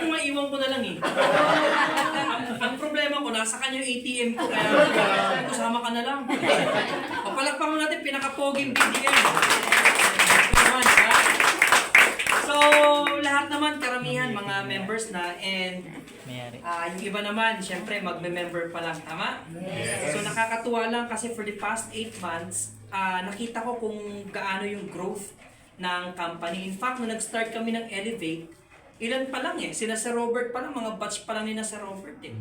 ko nga iwan ko na lang eh. Ang problema ko, nasa kanya yung ATM ko, kaya kusama ka na lang. Papalakpan mo natin, pinaka-poging BDM. So, lahat naman, karamihan, mga members na, and yung iba naman, syempre, magme-member pa lang, tama? So, nakakatuwa lang kasi for the past 8 months, nakita ko kung gaano yung growth ng company. In fact, nung nag-start kami ng Elevate, ilan pa lang eh. Sina Sir Robert pa lang, mga batch pa lang ni na Sir Robert eh.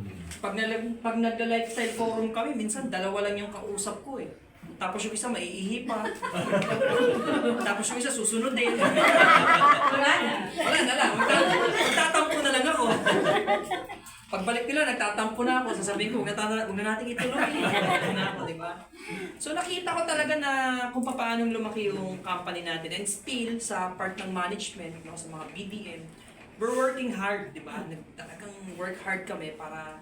Pag nagla-lifestyle forum kami, minsan dalawa lang yung kausap ko eh. Tapos yung isa maiihi pa. Tapos yung isa susunod din. Wala na lang. Magtatampo na lang ako. Pagbalik nila, nagtatampo na ako. Sasabihin ko, huwag na natin ituloy. Na ako, di ba? So nakita ko talaga na kung paano lumaki yung company natin. And still, sa part ng management, no, sa mga BDM, we're working hard, di ba? Talagang work hard kami para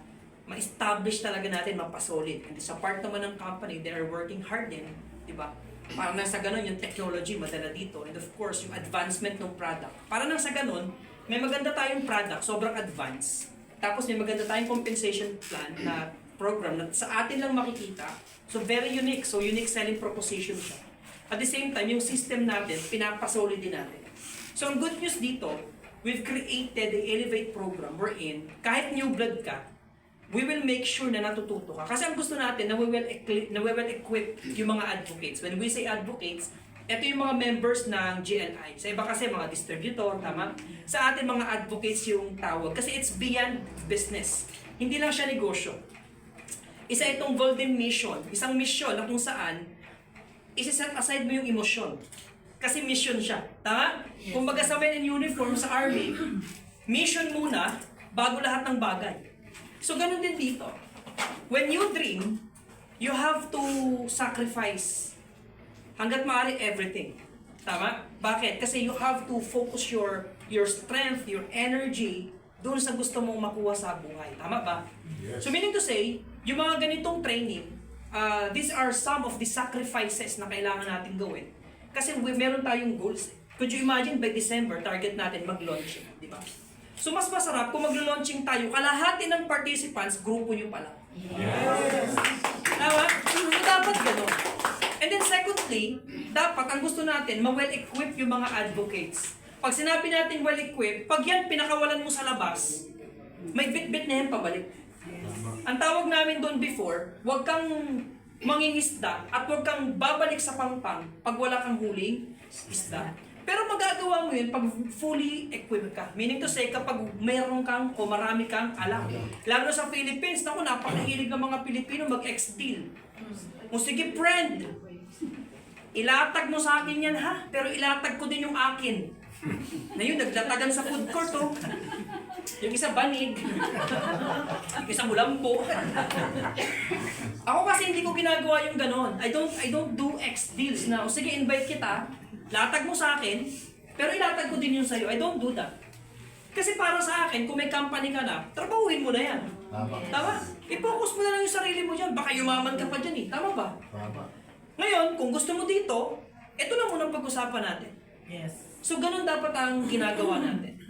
ma-establish talaga natin, mapasolid. And sa part naman ng company, they are working hard din, di ba? Para nang sa ganun, yung technology madala dito. And of course, yung advancement ng product. Para nang sa ganun, may maganda tayong product, sobrang advanced. Tapos may maganda tayong compensation plan na program na sa atin lang makikita. So very unique. So unique selling proposition siya. At the same time, yung system natin, pinapasolid din natin. So ang good news dito, we've created the Elevate program wherein kahit new blood ka, we will make sure na natututo ka. Kasi ang gusto natin, na we will equip yung mga advocates. When we say advocates, ito yung mga members ng GLI. Sa iba kasi mga distributor, tama? Sa atin mga advocates yung tawag. Kasi it's beyond business. Hindi lang siya negosyo. Isa itong golden mission. Isang mission na kung saan isi-set aside mo yung emosyon. Kasi mission siya. Tama? Kung baga sa men in uniform sa army, mission muna bago lahat ng bagay. So ganun din dito. When you dream, you have to sacrifice hanggat maaari everything. Tama? Bakit? Kasi you have to focus your strength, your energy doon sa gusto mong makuha sa buhay. Tama ba? Yes. So meaning to say, yung mga ganitong training, these are some of the sacrifices na kailangan natin gawin. Kasi meron tayong goals. Could you imagine by December, target natin mag-launching, di ba? So mas masarap kung mag-launching tayo, kalahati ng participants, grupo nyo pa lang. Yes! Tama? So dapat gano'n. And then secondly, dapat ang gusto natin, ma-well-equipped yung mga advocates. Pag sinabi natin well-equipped, pag yan pinakawalan mo sa labas, may bit-bit na yan pabalik. Ang tawag namin doon before, huwag kang mangingisda at huwag kang babalik sa pangpang pag wala kang huling isda. Pero magagawa mo yun pag fully equipped ka. Meaning to say, kapag mayroon kang o marami kang alam. Lalo sa Philippines, naku, napakahilig ng mga Pilipino mag-ex-deal. O sige, friend, ilatag mo sa akin yan ha, pero ilatag ko din yung akin. Na yun, naglatagan sa food court oh. Yung isa banig, yung isa mulambo. Ako kasi hindi ko ginagawa yung ganon. I don't do ex-deals na, o sige, invite kita, latag mo sa akin, pero ilatag ko din yung sa'yo. I don't do that. Kasi para sa akin, kung may company ka na, trabahuin mo na yan. Tama? I-focus mo na lang yung sarili mo dyan. Baka yumaman ka pa dyan eh. Tama ba? Tama. Ngayon, kung gusto mo dito, ito na muna pag-usapan natin. Yes. So, ganun dapat ang ginagawa natin.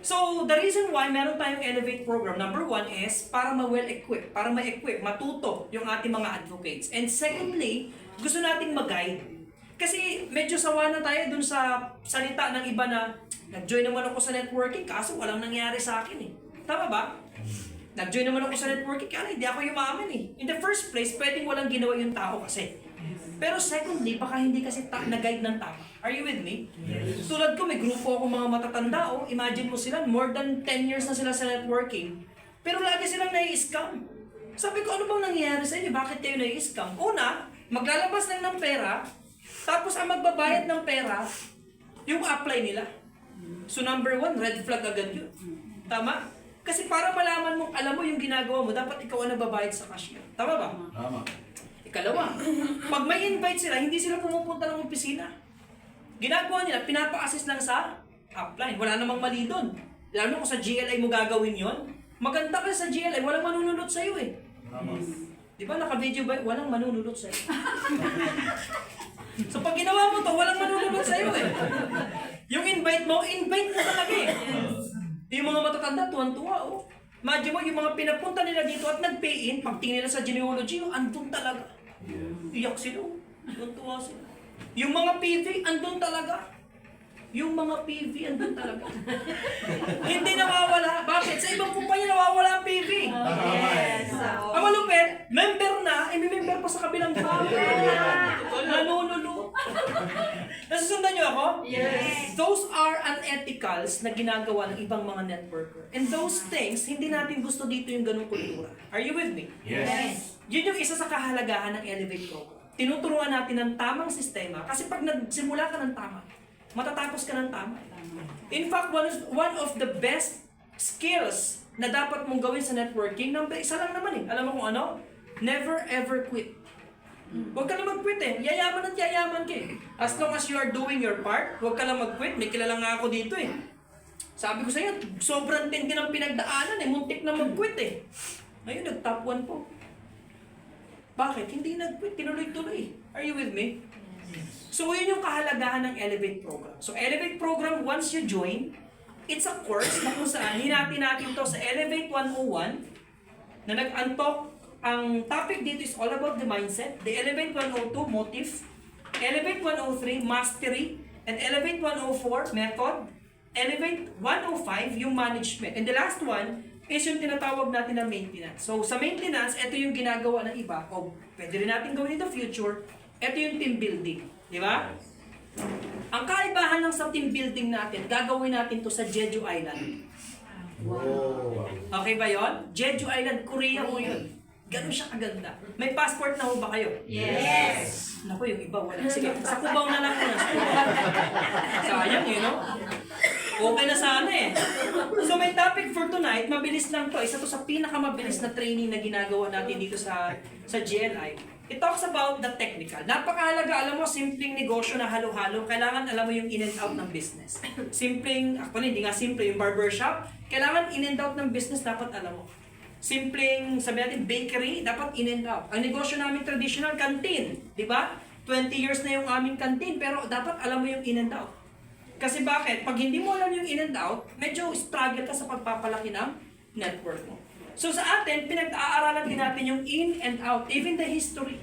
So, the reason why meron tayong Elevate program, number one is para ma-well-equip, para ma-equip, matuto yung ating mga advocates. And secondly, gusto nating mag-guide. Kasi medyo sawa na tayo dun sa salita ng iba na nag-join naman ako sa networking, kaso walang nangyari sa akin eh. Tama ba? Nag-join naman ako sa networking, kaya hindi ako yumaman eh. In the first place, pwedeng walang ginawa yung tao kasi. Pero secondly, baka hindi kasi na-guide ng tama. Are you with me? Yes. Tulad ko, may grupo ako mga matatanda, oh. Imagine mo sila, more than 10 years na sila sa networking. Pero lagi silang nai-scam. Sabi ko, ano bang nangyayari sa inyo? Bakit kayo nai-scam? Una, maglalabas lang ng pera, tapos ang magbabayad ng pera, yung apply nila. So number one, red flag agad yun. Tama? Kasi para malaman mong alam mo yung ginagawa mo, dapat ikaw ang nagbabayad sa cashier. Tama ba? Tama. Ikalawa, pag may invite sila, hindi sila pumupunta ng opisina. Ginagawa nila, pinapa-assist lang sa upline. Wala namang mali doon. Lalo kung sa GLI mo gagawin yon, maganda ka sa GLI, walang manunulot sa'yo eh. Tama. Di ba, naka-video ba? Walang manunulot sa'yo. So pag ginawa mo to, walang manunulot sa'yo eh. Yung invite mo na talaga eh. Yung mga matatanda matatanda, tuwan-tuwa, oh. Imagine mo, yung mga pinapunta nila dito at nag-pay in, pagtingin nila sa genealogy, oh, andun talaga. Iyak sila, oh. Tuwan-tuwa sila. Yung mga PV, andun talaga. Yung mga PV, andun talaga. Hindi nawawala. Bakit? Sa ibang kumpanya nawawala ang PV. Yes. Ang malupit, member na, member pa sa kabilang bahay. Nanunulu. Nasusundan niyo ako? Yes. Those are unethicals na ginagawa ng ibang mga networker. And those things, hindi natin gusto dito yung ganung kultura. Are you with me? Yes. Yun yung isa sa kahalagahan ng Elevate program. Tinuturuan natin ng tamang sistema kasi pag nagsimula ka ng tama, matatapos ka ng tama. In fact, one of the best skills na dapat mong gawin sa networking, isa lang naman eh. Alam mo kung ano? Never ever quit. Huwag ka lang mag-quit eh. Yayaman at yayaman ka eh. As long as you are doing your part, huwag ka lang mag-quit. May kilala nga ako dito eh. Sabi ko sa iyo, sobrang tindi ng pinagdaanan eh. Muntik na mag-quit eh. Ngayon, nag-top 1 po. Bakit? Hindi nag-quit. Tinuloy-tuloy. Are you with me? So, yun yung kahalagahan ng Elevate program. So, Elevate program, once you join, it's a course na kung saan hinati natin to sa Elevate 101 na nag-antok. Ang topic dito is all about the mindset. The Elevate 102, motive. Elevate 103, mastery. And Elevate 104, method. Elevate 105, yung management. And the last one is yung tinatawag natin na maintenance. So, sa maintenance, ito yung ginagawa ng iba. O, pwede rin natin gawin in the future. Ito yung team building. Di ba? Ang kaibahan ng sa team building natin, gagawin natin to sa Jeju Island. Wow. Okay ba yon? Jeju Island, Korea mo yun. Ganun siya kaganda. May passport na ho ba kayo? Yes. Naku, yung iba wala. Sige, sa Cubao na lang muna. Sayang, you know? Okay na sana eh. So may topic for tonight, mabilis lang to. Isa to sa pinakamabilis na training na ginagawa natin dito sa GLI. It talks about the technical. Napakahalaga, alam mo, simpleng negosyo na halo-halo. Kailangan alam mo yung in and out ng business. Simpleng, actually hindi nga simple, yung barbershop. Kailangan in and out ng business, dapat alam mo. Simpleng, sabi natin, bakery, dapat in and out. Ang negosyo namin traditional, canteen. Di ba? 20 years na yung aming canteen, pero dapat alam mo yung in and out. Kasi bakit? Pag hindi mo alam yung in and out, medyo struggle ka sa pagpapalaki ng network mo. So sa atin, pinag-aaralan din natin yung in and out, even the history.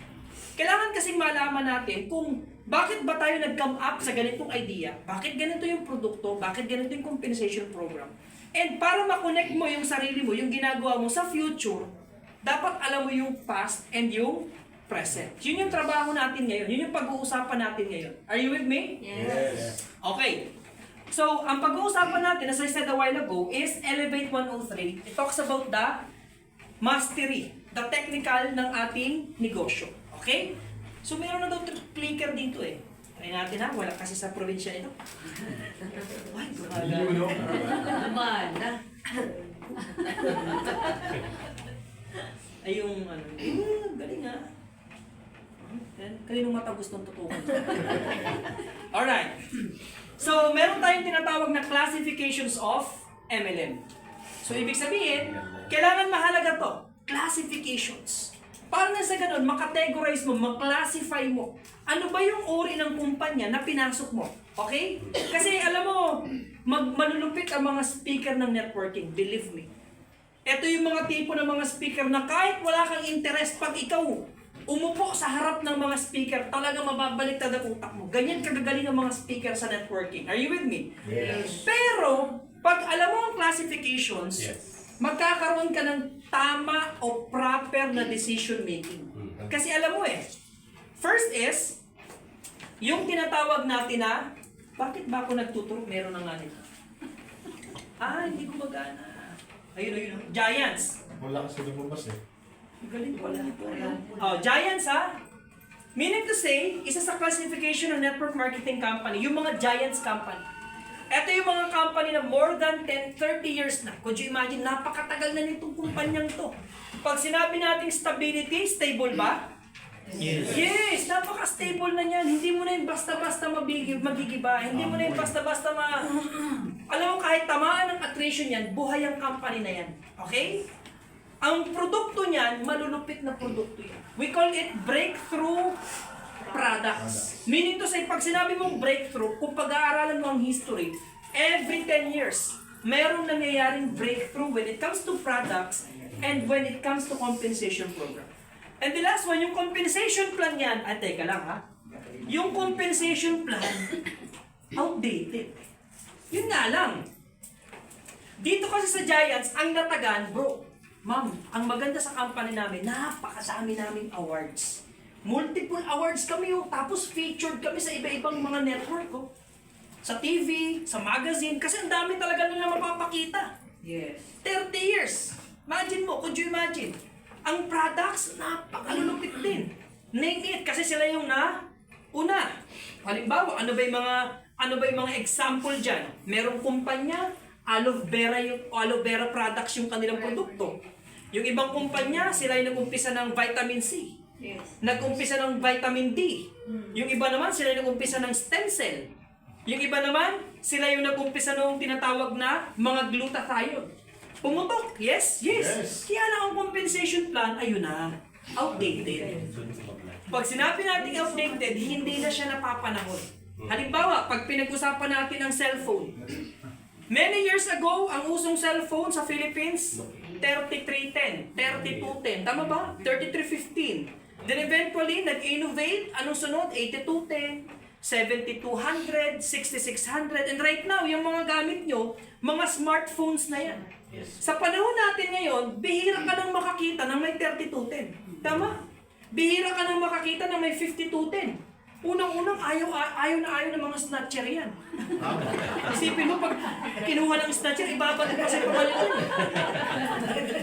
Kailangan kasing malaman natin kung bakit ba tayo nag-come up sa ganitong idea, bakit ganito yung produkto, bakit ganito yung compensation program. And para makonect mo yung sarili mo, yung ginagawa mo sa future, dapat alam mo yung past and yung present. Yun yung trabaho natin ngayon, yun yung pag-uusapan natin ngayon. Are you with me? Yes. Okay. So, ang pag-uusapan natin, as I said a while ago, is Elevate 103. It talks about the mastery, the technical ng ating negosyo. Okay? So, meron na daw clicker dito eh. Try natin ha, wala kasi sa probinsya ito. Ay, Naman. ay yung ano, galing ha. Kaninong mata gustong tutukan? Alright. So, meron tayong tinatawag na classifications of MLM. So, ibig sabihin, kailangan mahalaga to. Classifications. Para na sa ganun, makategorize mo, maklasify mo. Ano ba yung uri ng kumpanya na pinasok mo? Okay? Kasi alam mo, malulupit ang mga speaker ng networking. Believe me. Ito yung mga tipo ng mga speaker na kahit wala kang interest, pag ikaw umupo sa harap ng mga speaker, talaga mababaliktad ang utak mo. Ganyan kagagaling ang mga speaker sa networking. Are you with me? Yes. Pero, pag alam mo ang classifications, magkakaroon ka ng tama o proper na decision making. Kasi alam mo eh, first is, yung tinatawag natin na, bakit ba ako nagtuturo? Meron na nga nito. Hindi gumagana. Ayun. Giants. Wala kasi lumabas eh. Galing pala. Giants ha? Meaning to say, isa sa classification ng network marketing company, yung mga giants company. Ito yung mga company na more than 10, 30 years na. Could you imagine, napakatagal na nitong kumpanyang to. Pag sinabi nating stability, stable ba? Yes, napaka-stable na yan. Hindi mo na yung basta-basta magigiba. Hindi mo na yung basta-basta Alam mo, kahit tamaan ng attrition yan, buhay ang company na yan. Okay? Ang produkto niyan, malulupit na produkto yan. We call it breakthrough products. Meaning to say, pag sinabi mong breakthrough, kung pag-aaralan mo ang history, every 10 years, merong nangyayaring breakthrough when it comes to products and when it comes to compensation program. And the last one, yung compensation plan yan, teka lang ha, yung compensation plan, outdated. Yun nga lang. Dito kasi sa Giants, ang natagan, bro, ma'am, ang maganda sa company namin, napakadami naming awards. Multiple awards kami, tapos featured kami sa iba-ibang mga network, sa TV, sa magazine, kasi ang dami talaga nila mapapakita. Yes. 30 years. Imagine mo, could you imagine? Ang products, napakalulupit din. Name it, kasi sila yung una. Halimbawa, ano ba yung mga example dyan? Merong kumpanya, aloe vera products yung kanilang produkto. Yung ibang kumpanya, sila yung nag-umpisa ng vitamin C. Yes. Nag-umpisa ng vitamin D. Yung iba naman, sila yung nag-umpisa ng stem cell. Yung iba naman, sila yung nag-umpisa ng tinatawag na mga glutathione. Pumutok, yes. Kaya lang ang compensation plan, ayun na, outdated. Pag sinabi natin outdated, hindi na siya napapanahon. Halimbawa, pag pinag-usapan natin ang cellphone, many years ago, ang usong cellphone sa Philippines, 3310, 3210, tama ba? 3315. Then eventually, nag-innovate, anong sunod? 8210, 7200, 6600, and right now, yung mga gamit nyo, mga smartphones na yan. Sa panahon natin ngayon, bihira ka nang makakita ng may 3210. Tama? Bihira ka nang makakita ng may 5210. Unang-unang ayaw ng mga snatcher yan. Isipin mo, pag kinuha ng snatcher, ibabalik pa sa pamalitan.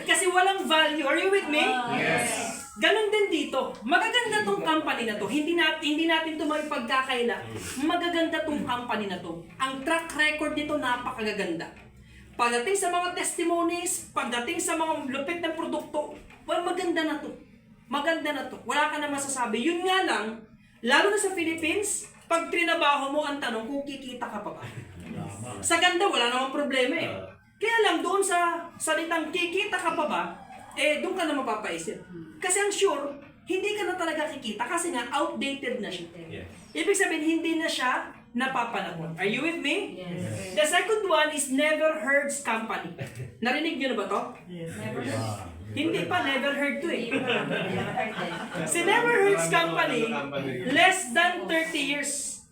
Kasi walang value. Are you with me? Yes. Ganon din dito. Magaganda tong company na to. Hindi natin to maipagkakaila. Magaganda tong company na to. Ang track record nito napakagaganda. Pagdating sa mga testimonies, pagdating sa mga lupit ng produkto, well, maganda na to. Maganda na to. Wala ka na masasabi. Yun nga lang, lalo na sa Philippines, pag trinabaho mo, ang tanong kung kikita ka pa ba. Sa ganda, wala namang problema eh. Kaya lang, doon sa salitang kikita ka pa ba, doon ka na mapapaisip. Kasi ang sure, hindi ka na talaga kikita kasi nga outdated na siya. Ibig sabihin, hindi na siya napapanahon. Are you with me? Yes. The second one is Never Heard's Company. Narinig niyo na ba to? Never. Hindi pa, never heard to eh. Si Never Heard's Company, less than 30 years.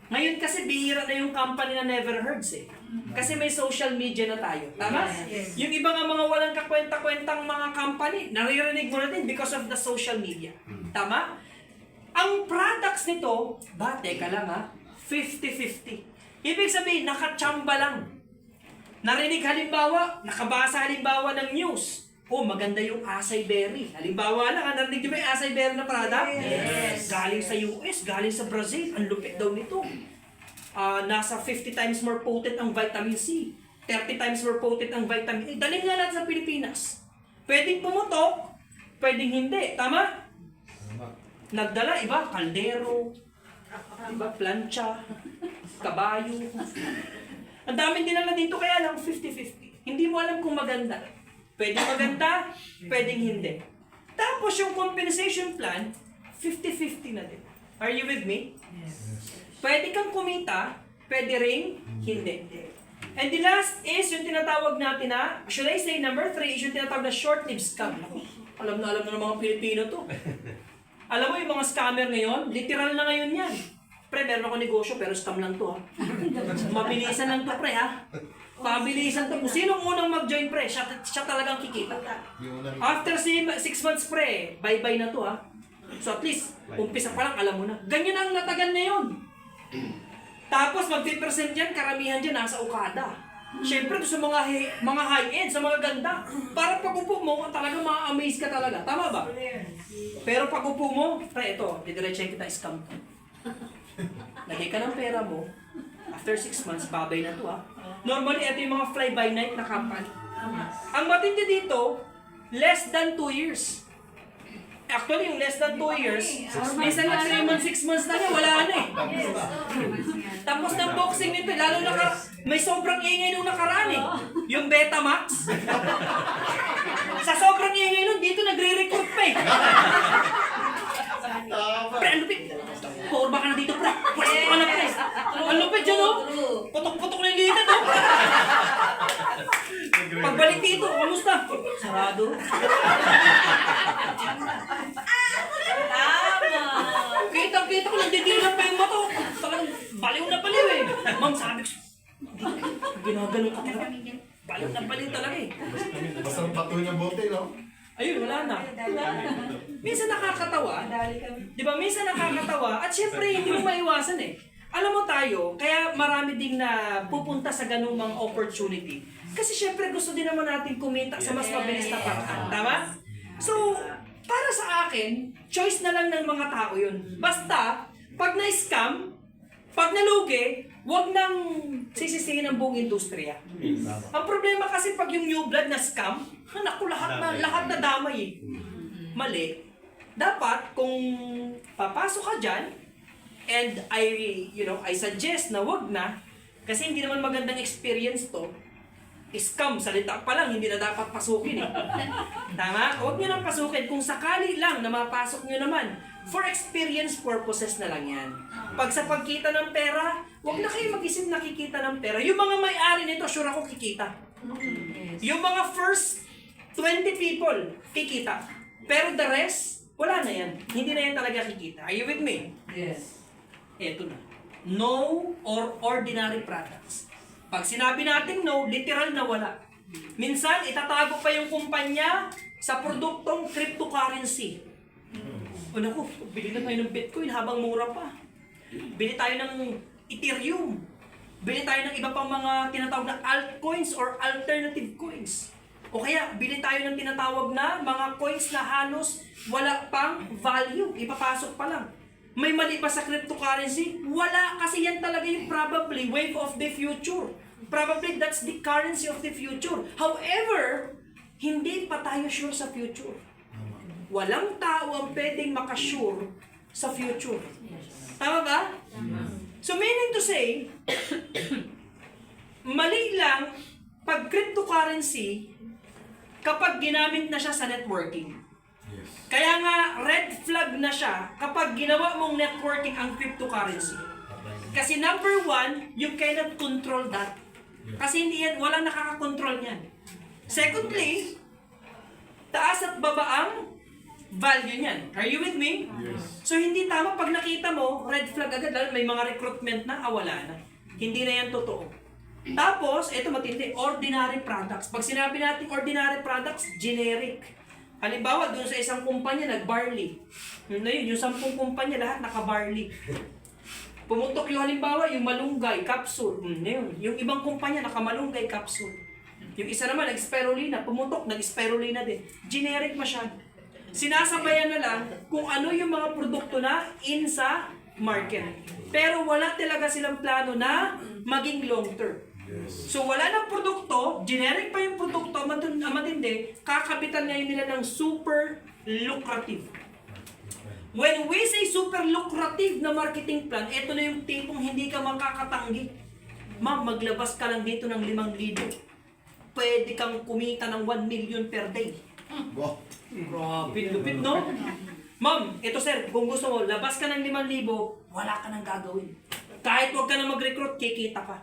Ngayon kasi bihira na yung company na Never Heard's eh. Kasi may social media na tayo. Tama? Yes. Yung iba nga mga walang kakwenta-kwentang mga company, naririnig mo na din because of the social media. Tama? Ang products nito, teka lang ha, 50-50. Ibig sabihin, nakachamba lang. Narinig halimbawa, nakabasa halimbawa ng news. Maganda yung acai berry. Halimbawa lang, narinig niyo ba yung acai berry na product? Yes. Galing sa US, galing sa Brazil. Ang lupit daw nito. Nasa 50 times more potent ang vitamin C. 30 times more potent ang vitamin A. Dalhin nga natin sa Pilipinas. Pwedeng pumutok, pwedeng hindi. Tama? Nagdala, iba, kaldero, iba, plancha, kabayo. Ang daming dinala dito, kaya lang 50-50. Hindi mo alam kung maganda. Pwedeng maganda, pwedeng hindi. Tapos yung compensation plan, 50-50 na din. Are you with me? Yes. Pwede kang kumita, pwede ring hindi. And the last is yung tinatawag natin na, should I say number 3, is yung tinatawag na short-lived scam. Alam na ng mga Pilipino to. Alam mo yung mga scammer ngayon, literal na ngayon yan. Pre, meron ako negosyo pero scam lang to ha. Mabilisan lang to pre ha. Pabilisan to. Kung sinong unang mag-join pre, siya talagang kikita. After 6 months pre, bye-bye na to ha. So at least, umpisa pa lang alam mo na. Ganyan ang natagan na yun. Tapos mag-10% yan, karamihan dyan nasa Okada. Siyempre sa mga high-end, sa mga ganda. Para pag upo mo, talagang ma-amaze ka talaga. Tama ba? Pero pag upo mo, pre, ito, didiretso kita scam to. Lagay ka ng pera mo, after 6 months, babay na to ha. Normally, ito yung mga fly-by-night na company. Ang matindi dito, less than 2 years. Actually, yung less than 2 years, minsan na 3 months, 6 months na wala na eh. Tapos ng boxing nito, lalo na may sobrang ingay nung nakaraan eh. Yung Betamax. Sa sobrang ingay nun, dito nagre-record pa eh. Pre, ang lupit. Porba ka na dito, pre. Pwesto ka na, pre. Ang lupit dyan, oh. Putok-putok na yung litan, oh. Tito, kamusta? Sarado. Kitang-kita ko, nagdidilat pa yung mata. Talagang baliw na baliw eh. Ma'am, sabi ko, ginagano ka talaga. Baliw na baliw talaga eh. Basta ang patuloy ng bote, no? Ayun, wala na. Minsan nakakatawa. Di ba? Minsan nakakatawa. At syempre, hindi mo maiwasan eh. Alam mo tayo, kaya marami ding na pupunta sa ganung mga opportunity. Kasi syempre gusto din naman natin kumita sa mas mabilis na paraan. Tama? So, para sa akin, choice na lang ng mga tao yun. Basta, pag na-scam, pag nalugi, wag nang sisisihin ang buong industriya. Ang problema kasi pag yung new blood na scam, naku, lahat na damay eh. Mali. Dapat kung papasok ka dyan, and I suggest na wag na, kasi hindi naman magandang experience to. Scam, salita pa lang, hindi na dapat pasukin eh. Tama? Huwag nyo nang pasukin. Kung sakali lang na mapasok nyo naman, for experience purposes na lang yan. Pag sa pagkita ng pera, huwag na kayo mag-isip nakikita ng pera. Yung mga may-ari nito, sure ako kikita. Yung mga first 20 people, kikita. Pero the rest, wala na yan. Hindi na yan talaga kikita. Are you with me? Yes. Eto na. No or ordinary products. Pag sinabi natin no, literal na wala. Minsan, itatago pa yung kumpanya sa produktong cryptocurrency. O naku, bili na tayo ng Bitcoin habang mura pa. Bili tayo ng Ethereum. Bili tayo ng iba pang mga tinatawag na altcoins or alternative coins. O kaya, bili tayo ng tinatawag na mga coins na halos wala pang value. Ipapasok pa lang. May mali ba sa cryptocurrency? Wala, kasi yan talaga yung probably wave of the future. Probably that's the currency of the future. However, hindi pa tayo sure sa future. Walang tao ang pwedeng makasure sa future. Tama ba? So meaning to say, mali lang pag cryptocurrency kapag ginamit na siya sa networking. Kaya nga, red flag na siya kapag ginawa mong networking ang cryptocurrency. Kasi number one, you cannot control that. Kasi hindi yan, walang nakakakontrol yan. Secondly, taas at baba ang value niyan. Are you with me? Yes. So hindi tama pag nakita mo, red flag agad, lalo may mga recruitment na, wala na. Hindi na yan totoo. Tapos, ito matindi, ordinary products. Pag sinabi natin ordinary products, generic. Halimbawa, doon sa isang kumpanya, nag-barley. Yun na yun, yung 10 kumpanya, lahat naka-barley. Pumutok yung halimbawa, yung malunggay, capsule. Yun. Yung ibang kumpanya, naka-malunggay, capsule. Yung isa naman, nag-spirulina, pumutok, nag-spirulina din. Generic masyado. Sinasabayan na lang kung ano yung mga produkto na in sa market. Pero wala talaga silang plano na maging long-term. So wala ng produkto, generic pa yung produkto, matindi, kakapitan ngayon nila ng super lucrative. When we say super lucrative na marketing plan, ito na yung tipong hindi ka makakatanggi. Ma'am, maglabas ka lang dito ng 5,000. Pwede kang kumita ng 1 million per day. Wow. Grabe, lupit no? Ma'am, ito sir, kung gusto mo, labas ka ng 5,000, wala ka nang gagawin. Kahit huwag ka na mag-recruit, kikita ka.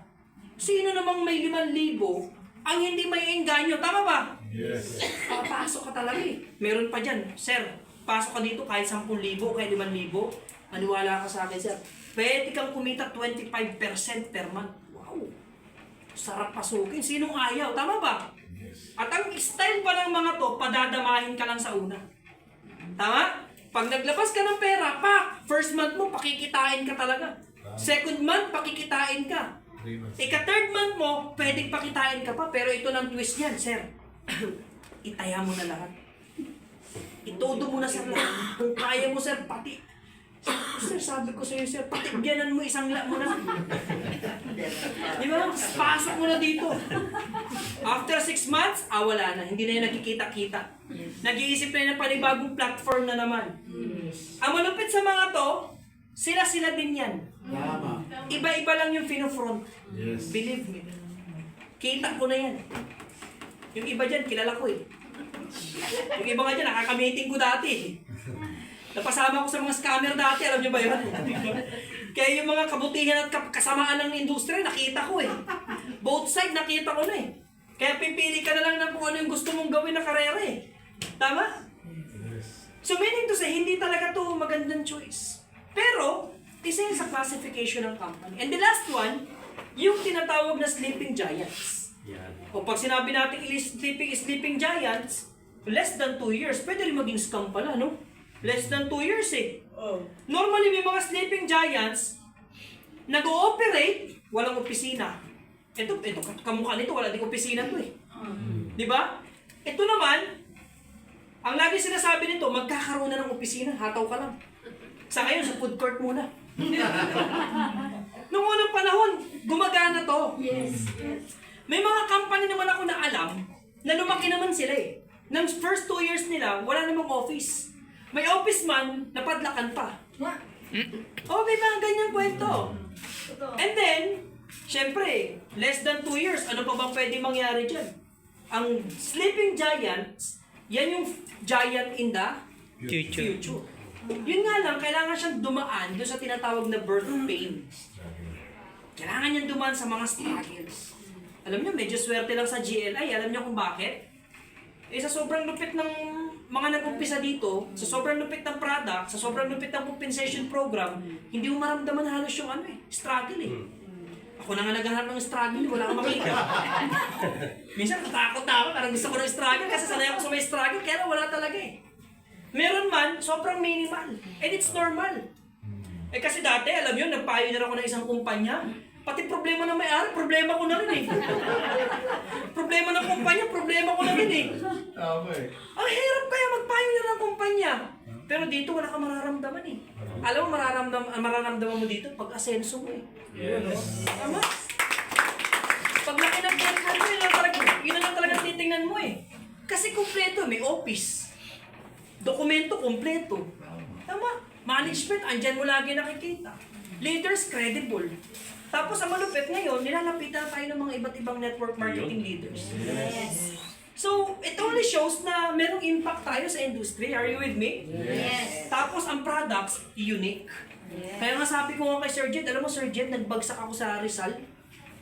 Sino namang may 5,000 ang hindi may engganyo? Tama ba? Yes. Papasok ka talaga eh. Meron pa dyan. Sir, pasok ka dito kahit 10,000, kahit 5,000. Maniwala ka sa akin, sir. Pwede kang kumita 25% per month. Wow! Sarap pasukin. Sinong ayaw? Tama ba? Yes. At ang style pa ng mga to, padadamahin ka lang sa una. Tama? Pag naglabas ka ng pera, pak! First month mo, pakikitain ka talaga. Second month, pakikitain ka. Ika-third month mo, pwedeng pakitain ka pa, pero ito ng twist niyan, sir. Itaya mo na lahat. Itodo mo na sa lahat. Kung kaya mo, sir, pati. Sir, sabi ko sa'yo, sir, patigyanan mo isang mo na. Di ba? Pasok mo na dito. After 6 months, wala na. Hindi na yung nagkikita-kita. Nag-iisip na yun ng panibagong platform na naman. Ang malupit sa mga to, sila-sila din yan. Tama. Iba-iba lang yung fino-front. Yes. Believe me. Kita ko na yan. Yung iba dyan, kilala ko eh. Yung iba nga dyan, nakaka-meeting ko dati. Napasama ko sa mga scammer dati, alam niyo ba yun? Kaya yung mga kabutihan at kasamaan ng industriya, nakita ko eh. Both side, nakita ko na eh. Kaya pipili ka na lang ng kung ano yung gusto mong gawin na karera eh. Tama? So meaning to say, hindi talaga to magandang choice. Pero, isa yun sa classification ng company. And the last one, yung tinatawag na sleeping giants. O pag sinabi natin sleeping giants, less than 2 years, pwede rin maging scam pala, no? Less than 2 years eh. Normally, may mga sleeping giants, nag-ooperate, walang opisina. Ito, kamukha nito, wala ding opisina to eh. Di ba? Ito naman, ang lagi sinasabi nito, magkakaroon na ng opisina, hataw ka lang. Sa ngayon, sa food court muna. Noong unang panahon, gumagana to. Yes. May mga company naman ako na alam, na lumaki naman sila eh. Nang first 2 years nila, wala namang office. May office man, napadlakan pa. Oh, may mga ganyan kwento. And then, syempre, less than 2 years, ano pa bang pwede mangyari dyan? Ang sleeping giants, yan yung giant in the future. Yun nga lang, kailangan siyang dumaan doon sa tinatawag na birth pain. Kailangan niyang dumaan sa mga struggles. Alam niyo, medyo swerte lang sa GLI. Alam niyo kung bakit? Eh, sa sobrang lupit ng mga nag-umpisa dito, sa sobrang lupit ng product, sa sobrang lupit ng compensation program, hindi mo maramdaman halos yung struggle eh. Ako na nga naghahanap ng struggle, wala akong makita. Minsan natakot na ako, parang gusto ko ng struggle kasi sanay ako sa may struggle, kaya wala talaga eh. Meron man, sobrang minimal. And it's normal. Eh kasi dati, alam yun, nag-pioneer ako ng isang kumpanya. Pati problema ng may-ari, problema ko na rin eh. Problema ng kumpanya, problema ko na rin eh. Tama eh. Ang hirap kaya mag-pioneer ng kumpanya. Pero dito wala kang mararamdaman eh. Alam mo, mararamdaman mo dito pag asenso mo eh. Yes. Tama? Pag laki ng network mo, yun na lang talaga titingnan mo eh. Kasi kumpleto, may office. Dokumento kumpleto. Tama? Management, andyan mo lagi nakikita. Leaders, credible. Tapos ang malupit ngayon, nilalapitan tayo ng mga iba't ibang network marketing leaders. Yes. So, it only shows na merong impact tayo sa industry. Are you with me? Yes. Tapos ang products, unique. Yes. Kaya nga sabi ko nga kay Sir Jed, alam mo Sir Jed, nagbagsak ako sa Rizal.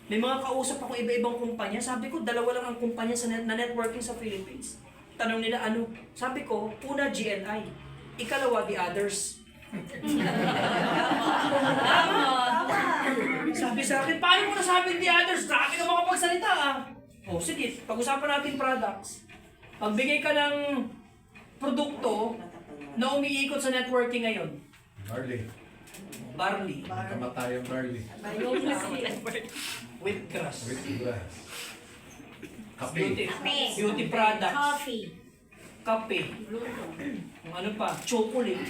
May mga kausap akong iba-ibang kumpanya. Sabi ko, dalawa lang ang kumpanya na networking sa Philippines. Tanong nila ano? Sabi ko, una GNI. Ikalawa, the others. Sabi sa akin, paano mo nasabing the others? Grabe ka makapagsalita ah. O sige, pag-usapan natin products. Pagbigay ka ng produkto na umiikot sa networking ngayon. Barley. Barley. Kamatayang barley. With grass. With grass. Kape. Beauty products. Coffee. Kape. Kung ano pa, chocolate.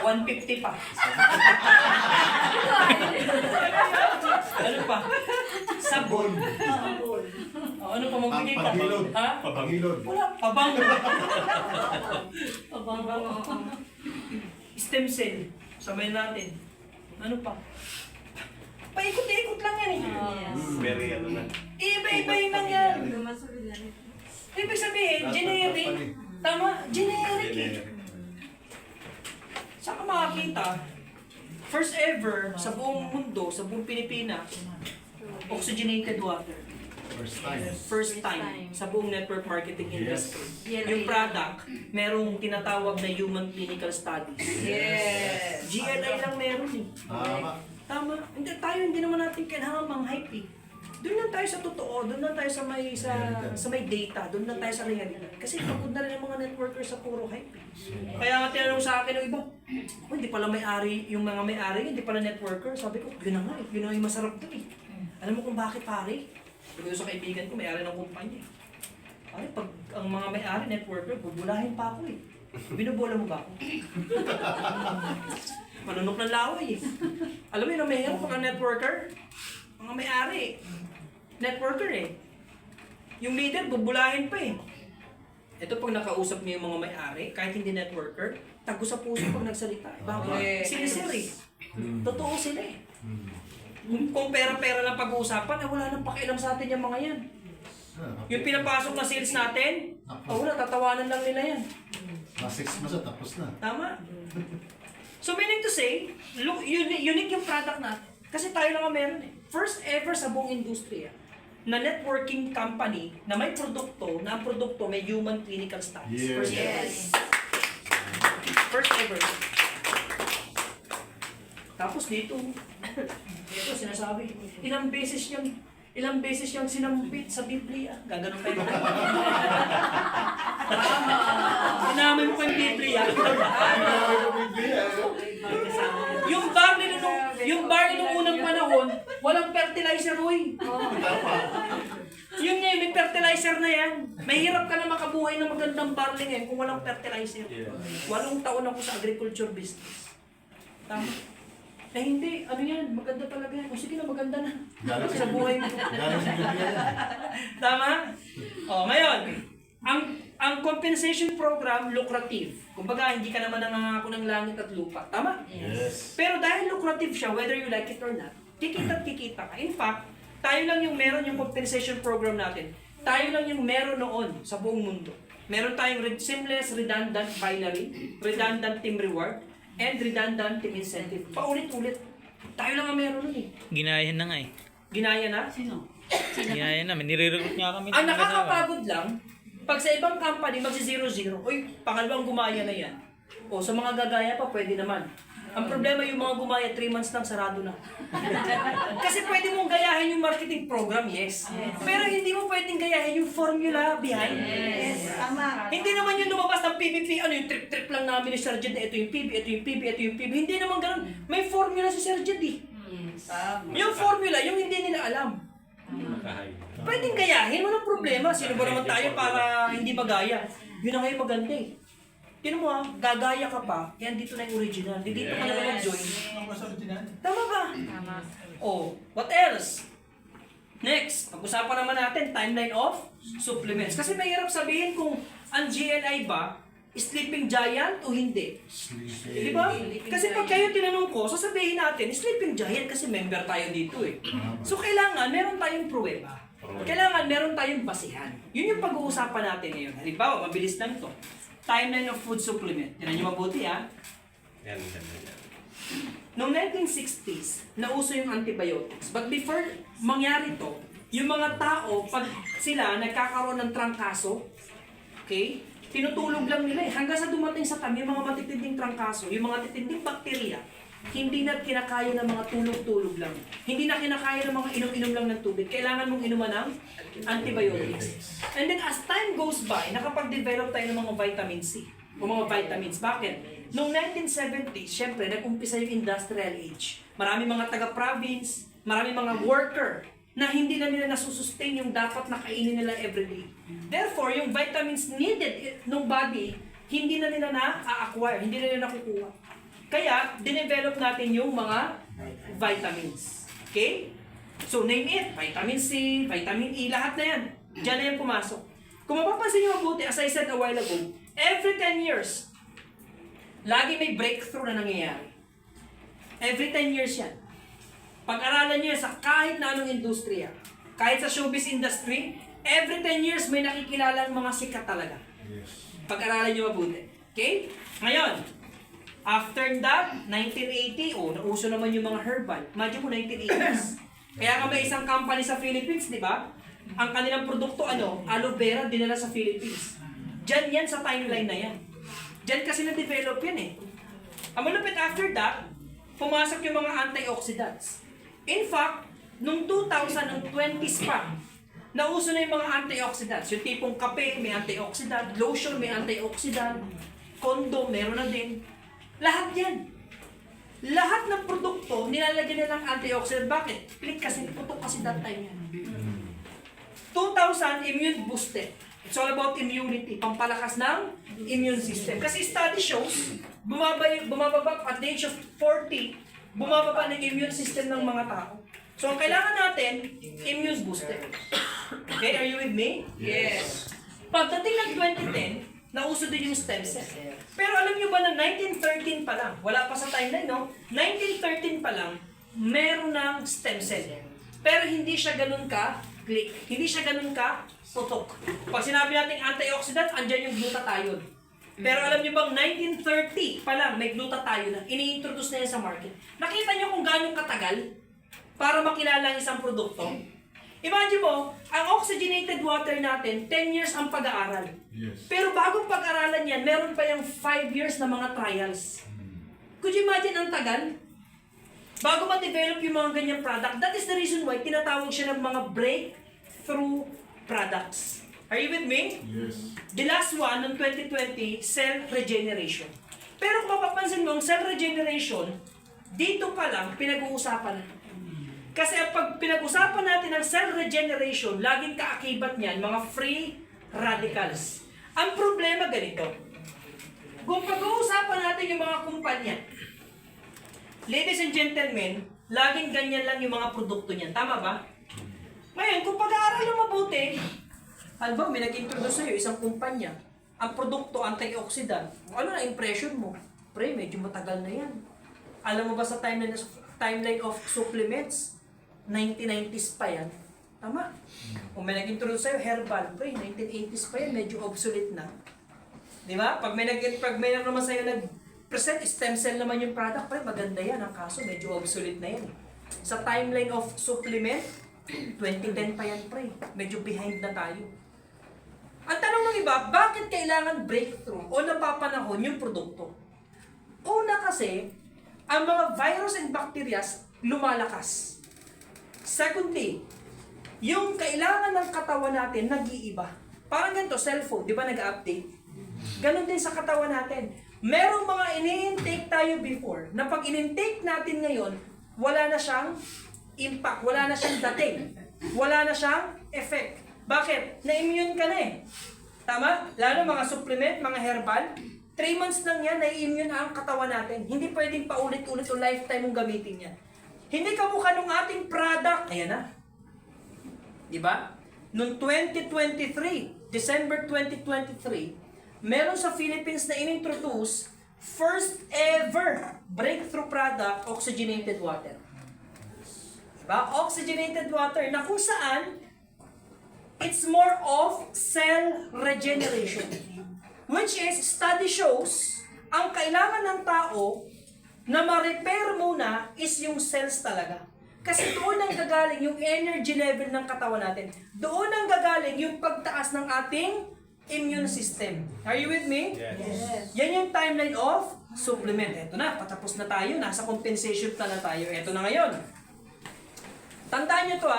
150 pa. Ano pa? Sabon. O, ano pa magbigay ka? Paghilod. Ha? Paghilod. Wala. Pabango. Stem cell. Sabay natin. Ano pa? Paikot-ikot lang yan eh. Very ano na. Iba-iba yung lang yan. Ibig sabihin, generic. Tama, generic eh. Saan ka makakita? First ever sa buong mundo, sa buong Pilipinas, oxygenated water. First time. First time sa buong network marketing industry. Yes. Yung product, merong tinatawag na human clinical studies. Yes. GLI lang meron eh. Tama. Tama. Hindi naman natin kailangan mang-hype eh. Doon lang tayo sa totoo, doon lang tayo sa may data, doon lang tayo sa realidad. Kasi pagod na rin yung mga networkers sa puro hype. Kaya nga tinanong sa akin ng iba, hindi pala may-ari, yung mga may-ari, hindi pala networker. Sabi ko, yun na nga eh, yun na yung masarap doon eh. Alam mo kung bakit pare? Sabi ko sa kaibigan ko, may-ari ng kumpanya eh. Pare, pag ang mga may-ari, networker, bubulahin pa ako eh. Binubola mo ba ako? Manunok ng laway eh. Alam mo yun, ang mahirap pag ang networker, mga may-ari networker eh. Yung leader, bubulahin pa eh. Ito pag nakausap niyo yung mga may-ari, kahit hindi networker, tago sa puso pag nagsalita. Bakit? Sincere eh. Totoo sila eh. Kung pera-pera lang pag-uusapan, wala nang pakialam sa atin yung mga yan. Yung pinapasok na sales natin, wala, tatawanan lang nila yan. Na 6 months na, tapos na. Tama? So meaning to say, unique yung product natin. Kasi tayo lang ang meron eh. First ever sa buong industriya na networking company na may produkto, na ang produkto may human clinical studies. Yes. First ever. Yes. First ever. Tapos dito sinasabi, ilang beses niyang sinampit sa Biblia. Gaganon pa yun. Inamin mo ko yung Biblia. Yung barley nung unang panahon, walang fertilizer, hoy. Yun nga, may fertilizer na yan. Mahirap ka na makabuhay ng magandang barley ngayon kung walang fertilizer. 8 taon ako sa agriculture business. Tama. Eh hindi, ano yan, maganda talaga yan. O sige na, maganda na. Galing Sa buhay mo. Galing sa Biblia yan. Tama? O, ngayon, ang compensation program, lucrative. Kumbaga, hindi ka naman nangangako ng langit at lupa. Tama? Yes. Pero dahil lucrative siya, whether you like it or not, kikita at kikita ka. In fact, tayo lang yung meron yung compensation program natin. Tayo lang yung meron noon sa buong mundo. Meron tayong seamless, redundant binary, redundant team reward, and redundant team incentive. Paulit-ulit. Tayo lang ang meron nun eh. Ginaya na nga eh. Ginaya na? Ginaya na. Nire-recruit nga kami. Ang ng kasama. nakakapagod lang, pag sa ibang company, magsi-0-0, uy, pangalawang gumaya na yan. O, sa mga gagaya pa, pwede naman. Ang problema yung mga gumaya, 3 months lang, sarado na. Kasi pwede mong gayahin yung marketing program, yes. Pero hindi mo pwedeng gayahin yung formula behind. Yes. Tama. Hindi naman yung lumabas ng PBP, ano yung trip-trip lang namin ni Sir Jed, ito yung PB, ito yung PB, ito yung PB. Hindi naman ganun. May formula si Sir Jed eh. Tama. Yung formula, yung hindi nila alam. Pwedeng gayahin, walang problema. Sino ba naman tayo para hindi magaya? Yun na ngayon maganda eh. Tinan mo gagaya ka pa, yan dito na yung original. Dito ka na naman join. Tama ba? Tama. Oh, what else? Next, pag-usapan naman natin, timeline of supplements. Kasi mahirap sabihin kung ang GNI ba, sleeping giant o hindi. Di ba? Kasi pag kayo tinanong ko, sasabihin natin, sleeping giant kasi member tayo dito eh. So kailangan, meron tayong pruweba. Kailangan, meron tayong basihan. Yun yung pag-uusapan natin ngayon. Halimbawa, mabilis lang to. Timeline of food supplement. Yan nyo mabuti ha. Yan, yan. Noong 1960s, nauso yung antibiotics. But before mangyari to, yung mga tao, pag sila nagkakaroon ng trangkaso, okay, tinutulog lang nila eh. Hanggang sa dumating sa kami, yung mga matitinding trangkaso, yung mga titinding bakterya, hindi na kinakaya ng mga tulog-tulog lang. Hindi na kinakaya ng mga inom-inom lang ng tubig. Kailangan mong inuman ng antibiotics. And then as time goes by, nakapag-develop tayo ng mga vitamin C o mga vitamins. Bakit? Noong 1970s, syempre, nag-umpisa yung industrial age. Marami mga taga-province, marami mga worker na hindi na nila nasusustain yung dapat na kainin nila everyday. Therefore, yung vitamins needed ng body, hindi na nila na-acquire, hindi na nila nakukuha. Kaya, dinevelop natin yung mga vitamins. Okay? So, name it. Vitamin C, vitamin E, lahat na yan. Diyan na yan pumasok. Kung mapapansin nyo mabuti, as I said a while ago, every 10 years, lagi may breakthrough na nangyayari. Every 10 years yan. Pag-aralan nyo yan sa kahit na anong industriya, kahit sa showbiz industry, every 10 years may nakikilala mga sikat talaga. Pag-aralan nyo mabuti. Okay? Ngayon, after that, 1980, nauso naman yung mga herbal. Imagine mo, 1980s. Kaya nga may isang company sa Philippines, di ba? Ang kanilang produkto, aloe vera, dinala sa Philippines. Diyan yan sa timeline na yan. Diyan kasi na-develop yan eh. Ang malupit after that, pumasok yung mga antioxidants. In fact, nung 2020s pa, nauso na yung mga antioxidants. Yung tipong kape, may antioxidant. Lotion, may antioxidant. Condom, meron na din. Lahat yan. Lahat ng produkto, nilalagyan nila ng antioxidant. Bakit? Click kasi, putok kasi that time yan. 2000, immune boosted. It's all about immunity, pampalakas ng immune system. Kasi study shows, bumababa at the age of 40, bumababa ng immune system ng mga tao. So, ang kailangan natin, immune boosted. Okay, are you with me? Yes. Pagdating ng 2010, nauso din yung stem cell. Pero alam nyo ba na 1913 pa lang, wala pa sa timeline, no? 1913 pa lang, meron ng stem cell. Pero hindi siya ganun ka-click. Hindi siya ganun ka-putok. Pag sinabi natin antioxidants, andyan yung glutathione. Pero alam nyo bang 1930 pa lang, may glutathione na. Ini-introduce na yan sa market. Nakita nyo kung gano'ng katagal para makilala ang isang produkto? Imagine mo, ang oxygenated water natin, 10 years ang pag-aaral. Yes. Pero bagong pag-aralan yan, meron pa yung 5 years na mga trials. Could you imagine ang tagal? Bago ma-develop yung mga ganyang product, that is the reason why tinatawag siya ng mga breakthrough products. Are you with me? Yes. The last one, noong 2020, cell regeneration. Pero kung mapapansin mo, ang cell regeneration, dito pa lang, pinag-uusapan na. Kasi pag pinag-usapan natin ang cell regeneration, laging kaakibat niyan, mga free radicals. Ang problema ganito, kung pag-uusapan natin yung mga kumpanya, ladies and gentlemen, laging ganyan lang yung mga produkto niyan. Tama ba? Ngayon, kung pag-aaral mo mabuti, halimbawa, may nag-introduce sa'yo isang kumpanya, ang produkto, antioxidant, ano na impression mo? Pre, medyo matagal na yan. Alam mo ba sa timeline of supplements, 1990s pa yan. Tama? Kung may nag-introduce sa'yo, herbal, pre, 1980s pa yan, medyo obsolete na. Di ba? Pag may naman sa'yo nag-present, stem cell naman yung product, pre, maganda yan. Ang kaso, medyo obsolete na yan. Sa timeline of supplement, 2010 pa yan, pre. Medyo behind na tayo. Ang tanong ng iba, bakit kailangan breakthrough o napapanahon yung produkto? Una kasi, ang mga virus and bacteria lumalakas. Secondly, yung kailangan ng katawan natin nag-iiba. Parang ganito, cellphone, di ba nag-update? Ganon din sa katawan natin. Merong mga ini-intake tayo before, na pag in-intake natin ngayon, wala na siyang impact, wala na siyang dating, wala na siyang effect. Bakit? Na-immune ka na eh. Tama? Lalo mga supplement, mga herbal, 3 months lang yan, na-immune na ang katawan natin. Hindi pwedeng paulit-ulit o lifetime mong gamitin yan. Hindi kamukha nung ating product. Ayan na. Diba? Noong 2023, December 2023, meron sa Philippines na inintroduce first ever breakthrough product, oxygenated water. Diba? Oxygenated water na kung saan it's more of cell regeneration. Which is, study shows, ang kailangan ng tao na ma-repair muna is yung cells talaga. Kasi doon ang gagaling yung energy level ng katawan natin. Doon ang gagaling yung pagtaas ng ating immune system. Are you with me? Yes. Yan yung timeline of supplement. Ito na, patapos na tayo. Nasa compensation plan na tayo. Ito na ngayon. Tandaan nyo to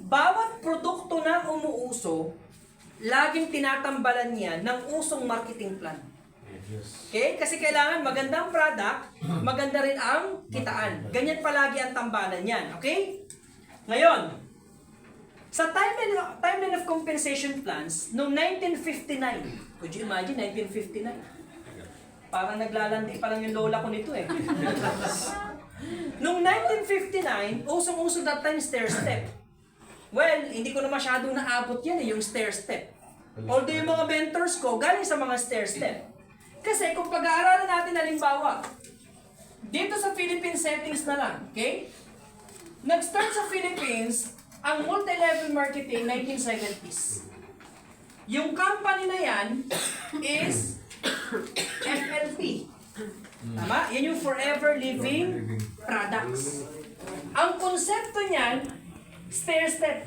bawat produkto na umuuso, laging tinatambalan niya ng usong marketing plan. Okay? Kasi kailangan magandang product, maganda rin ang kitaan. Ganyan palagi ang tambalan niyan. Okay? Ngayon, sa timeline of compensation plans, noong 1959, could you imagine, 1959? Parang naglalandi pa lang yung lola ko nito eh. Noong 1959, usong-uso that time stair-step. Well, hindi ko na masyadong naabot yan yung stair-step. Although yung mga mentors ko, galing sa mga stair-step. Kasi kung pag-aaralan natin halimbawa, dito sa Philippine settings na lang, okay? Nag-start sa Philippines, ang multi-level marketing 1970s. Yung company na yan is FLP. Tama? Yan yung Forever Living Products. Ang konsepto niyan, stair-step.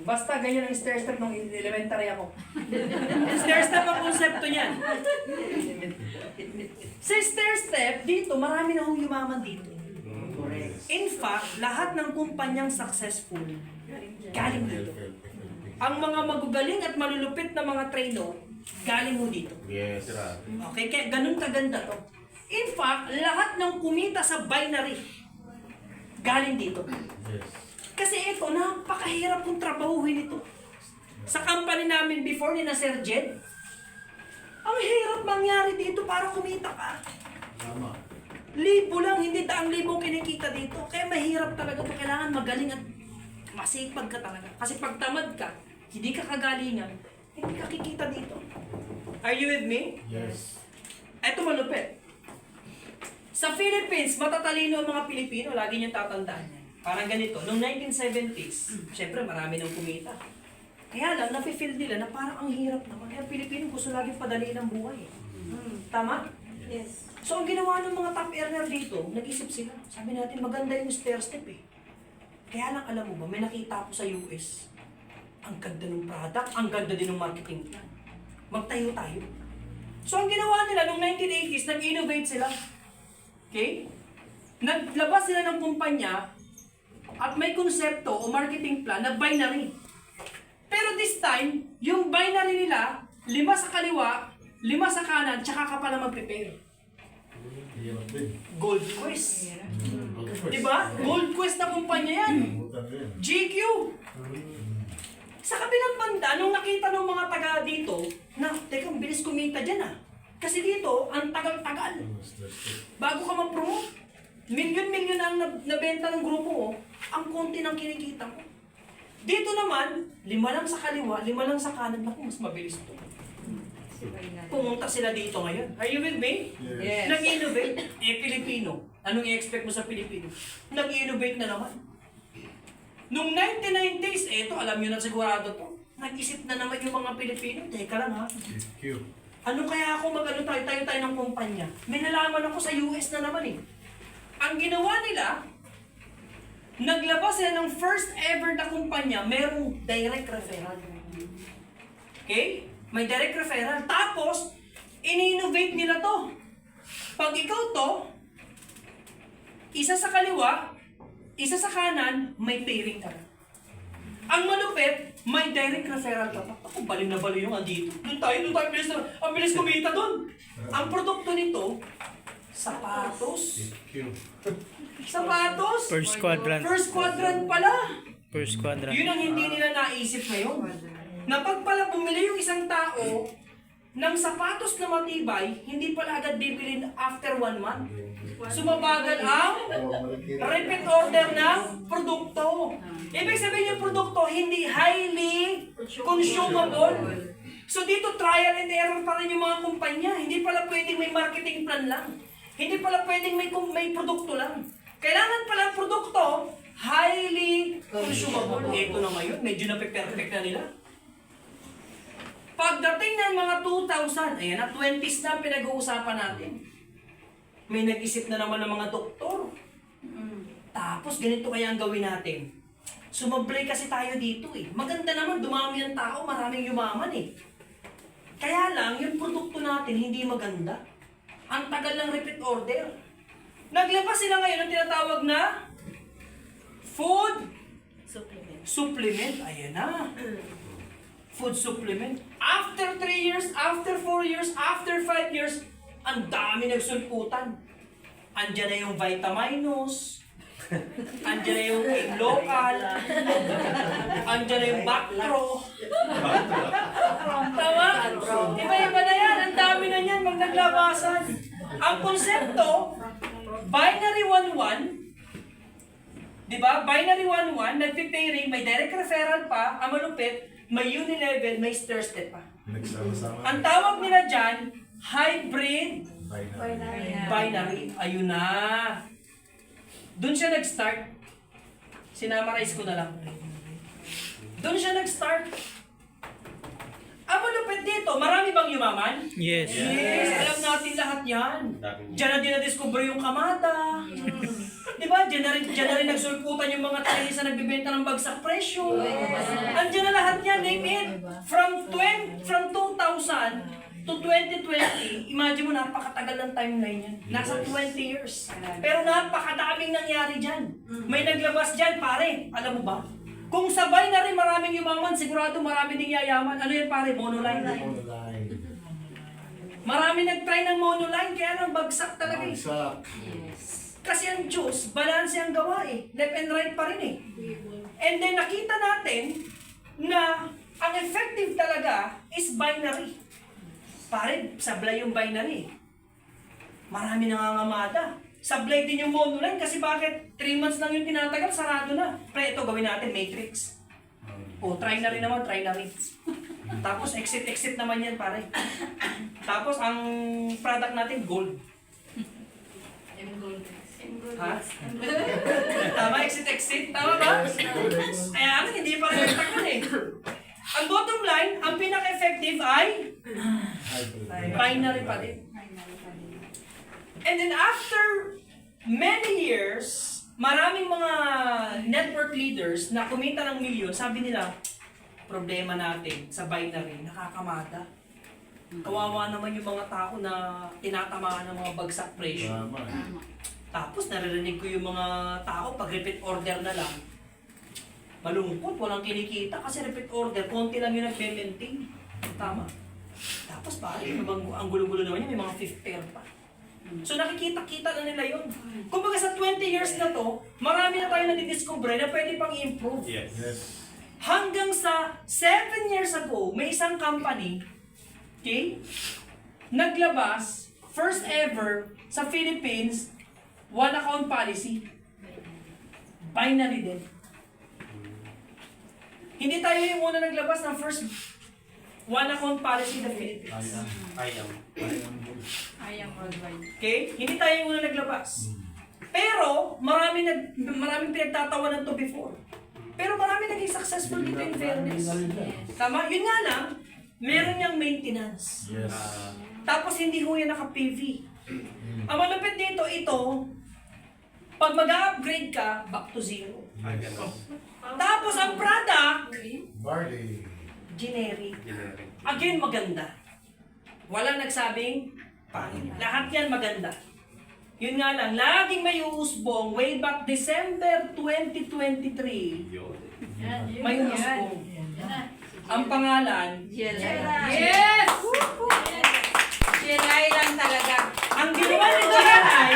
Basta ganyan ang stair-step nung elementary ako. Stair-step ang konsepto niyan. Sa stair-step, dito, marami na hong yumaman dito. In fact, lahat ng kumpanyang successful, galing dito. Ang mga magagaling at malulupit na mga trainer, galing mo dito. Yes. Okay, kaya ganun kaganda to. In fact, lahat ng kumita sa binary, galing dito. Kasi ito, napakahirap kong trabahuhin ito. Sa company namin before ni na Sir Jed, ang hirap mangyari dito para kumita ka. Tama. Libo lang, hindi daang libo kinikita dito. Kaya mahirap talaga ito. Kailangan magaling at masipag ka talaga. Kasi pag tamad ka, hindi ka kagalingan, hindi ka kikita dito. Are you with me? Yes. Ito malupit. Sa Philippines, matatalino ang mga Pilipino, lagi niyong tatandaan yan. Parang ganito, noong 1970s, syempre marami nang kumita. Kaya lang, nafe-feel nila na parang ang hirap naman. Kaya Pilipino gusto laging padaliin ang buhay. Tama? Yes. So, ang ginawa ng mga top earner dito, nag-isip sila. Sabi natin, maganda yung stair step eh. Kaya lang alam mo ba, may nakita ako sa US. Ang ganda ng product, ang ganda din ng marketing plan. Magtayo tayo. So ang ginawa nila noong 1980s, nag-innovate sila. Okay? Naglabas sila ng kumpanya at may konsepto o marketing plan na binary. Pero this time, yung binary nila, 5 sa kaliwa, 5 sa kanan, tsaka ka pala mag-prepare. Hirap din. Gold Quest. First. Diba? Gold Quest na kumpanya yan. Butan rin. GQ. Sa kabilang banda, nung nakita ng mga taga dito, na, teka, ang bilis kumita dyan ah. Kasi dito, ang tagal-tagal. Bago ka mag-promote, milyon-milyon ang nabenta ng grupo mo, ang konti ng kinikita mo. Dito naman, 5 lang sa kaliwa, 5 lang sa kanan, naku, mas mabilis to. Pumunta sila dito ngayon. Are you with me? Yes. Nag-innovate. Pilipino. Anong i-expect mo sa Pilipino? Nag-innovate na naman. Nung 1990s, eto, alam nyo na sigurado to, nag-isip na naman yung mga Pilipino. Teka lang ha. Cute. Ano kaya ako tayo ng kumpanya? May nalaman ako sa US na naman eh. Ang ginawa nila, naglabas sila ng first ever na kumpanya, merong direct referral. Okay? May direct referral. Tapos, in-innovate nila to. Pag ikaw to, isa sa kaliwa, isa sa kanan, may pairing ka. Ang malupit, may direct referral ka. Ako, baliw na baliw yung andito. Doon tayo, bilis na. Ang bilis kumita doon. Ang produkto nito, sapatos. Cute. Sapatos. First quadrant. First quadrant pala. First quadrant. Yun ang hindi nila naisip ngayon. Na pag pala bumili yung isang tao ng sapatos na matibay, hindi pala agad bibilin after 1 month. Sumabagal ang repeat order ng produkto. Ibig sabihin yung produkto, hindi highly consumable. So dito, trial and error pa rin yung mga kumpanya. Hindi pala pwedeng may marketing plan lang. Hindi pala pwedeng may produkto lang. Kailangan pala ang produkto, highly consumable. Ito na ngayon, medyo na-perfect na nila. Pagdating ng mga 2000, ayan na, 20s na pinag-uusapan natin. May nag-isip na naman ng mga doktor. Tapos ganito kaya ang gawin natin. Sumablay kasi tayo dito eh. Maganda naman, dumami ang tao, maraming yumaman eh. Kaya lang, yung produkto natin hindi maganda. Ang tagal ng repeat order. Naglabas sila ngayon ng tinatawag na food supplement. Ayan na. Food supplement. After 3 years, after 4 years, after 5 years, ang dami nagsulputan. Andiyan na yung Vitaminos, andiyan na yung King Local, andiyan na yung Bactro. Tama? Iba-iba na yan. Ang dami na yan pag naglabasan. Ang konsepto, binary 1-1, diba? Binary 1-1, nagpipairing, may direct referral pa, ang malupit, may uni-level, may stair-step pa. Nagsama-sama. Ang tawag nila dyan, hybrid Binary. binary. Ayun na. Doon siya nag-start. Sinamarize ko na lang. Doon siya nag-start. Ang malupit dito, marami bang yumaman? Yes. Yes, alam natin lahat yan. Daming- Diyan na din na-discover yung Kamada. Di ba? Diyan na rin nagsulputan yung mga Chinese na nagbibenta ng bagsak presyo. Andiyan na lahat yan, name it. From 2000 to 2020, imagine mo, napakatagal ng timeline yan. Nasa 20 years. Pero napakadaming nangyari dyan. May naglabas dyan, pare. Alam mo ba? Kung sabay na rin maraming yumaman, sigurado marami ding yayaman. Ano yan pare? Monoline. Online. Marami nag-try ng monoline, kaya nang bagsak talaga eh. Bagsak. Kasi ang Diyos, balanse ang gawa eh. Left and right pa rin eh. And then nakita natin na ang effective talaga is binary. Pare, sablay yung binary. Marami nangangamada. Sablay din yung monoline kasi bakit 3 months lang yung tinatagal, sarado na. Pre, ito gawin natin, matrix. O, try na rin naman, try na rin. Tapos exit naman yan pare. Tapos ang product natin, gold. Ha? Tama, exit. Tama ba? Kaya ano, hindi pa rin nagtagal eh. Ang bottom line, ang pinaka-effective ay binary pa din. And then after many years, maraming mga network leaders na kumita ng milyon, sabi nila, problema natin sa binary, nakakamada. Kawawa naman yung mga tao na tinatamaan ng mga bagsak presyo. Tama eh. Tapos naririnig ko yung mga tao pag repeat order na lang. Malungkot, walang kinikita kasi repeat order, konti lang yung nagme-maintain. Tama. Tapos pare, ang gulo-gulo naman yun, may mga fifth pair pa. So nakikita-kita na nila yun. Kumbaga sa 20 years na to, marami na tayo nadidiscover na pwede pang i-improve. Yes. Yes. Hanggang sa 7 years ago, may isang company, okay, naglabas, first ever sa Philippines, one account policy. Binary din. Hindi tayo yung una naglabas ng first one account policy in the Philippines. I am good. I am worldwide. Okay? Hindi tayo yung una naglabas. Pero, maraming pinagtatawanan to before. Pero marami naging successful dito in fairness. Tama? Yun nga lang, meron niyang maintenance. Yes. Tapos hindi ho yan naka-PV. Ang malapit dito, ito, pag mag-upgrade ka, back to zero. Ay, gano'n. Tapos ang product, Barley. generic. Generic. Again, maganda. Walang nagsabing pangit. Lahat yan maganda. Yun nga lang, laging may uusbong way back December 2023. Yun. May uusbong. Ang pangalan, Yes! Jelay lang talaga. ang ginawa ni GNI,